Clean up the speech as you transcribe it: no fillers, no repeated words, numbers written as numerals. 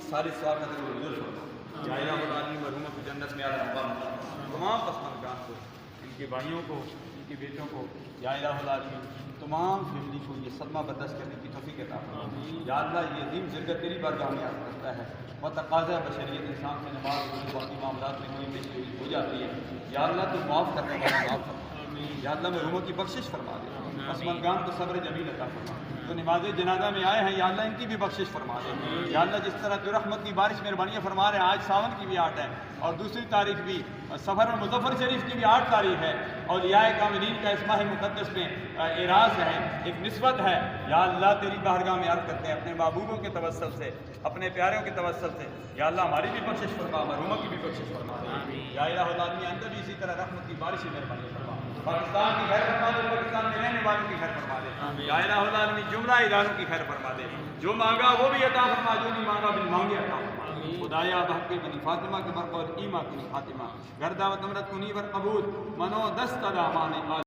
ساری سوال کا حضور فرما یا الہ العالمین مرحوموں کی جنت میں اعلیٰ مقام عطا فرما تمام پسماندگان کو ان کے بھائیوں کو ان کے بیٹوں کو یا الہ العالمین تمام فیملی کو یہ صدمہ برداشت کرنے کی توفیق عطا فرما یا اللہ یہ عظیم ذلت تیری بارگاہ میں عرض کرتا ہے وہ تقاضا بشریت انسان سے نماز روزے باقی معاملات میں کوئی پیش ہو جاتی ہے یا اللہ تو معاف کرنے والا معاف فرما یا اللہ مرحوموں کی بخشش فرما دے پسماندگان کو صبر جمیل عطا فرما جو نماز جنازہ میں آئے ہیں یا اللہ ان کی بھی بخشش فرما دے یا اللہ جس طرح تو رحمت کی بارش مہربانیاں فرما رہے ہیں آج ساون کی بھی 8 ہے اور دوسری تاریخ بھی سفر المظفر شریف کی بھی 8 تاریخ ہے اور اولیاء کاملین کا اس ماہ مقدس میں اعراض ہے ایک نسبت ہے یا اللہ تیری بارگاہ میں عرض کرتے ہیں اپنے محبوبوں کے توسل سے اپنے پیاروں کے توسل سے یا اللہ ہماری بھی بخشش فرما مرحوموں کی بھی بخشش فرما دے یا الہ العالمین اندر بھی اسی طرح رحمت کی بارش مہربانی فرما پاکستان کی خیر فرما دے پاکستان میں رہنے والوں کی خیر فرما دے یا الہ العالمین جملہ اداروں کی خیر فرما دے جو مانگا وہ بھی عطا فرما جو نہیں مانگا بن مانگے عطا فرما خدایا بحق بنی فاطمہ کے برقور ایما کنی خاتمہ گردہ و تمرت کنی ور قبول منو دست دامان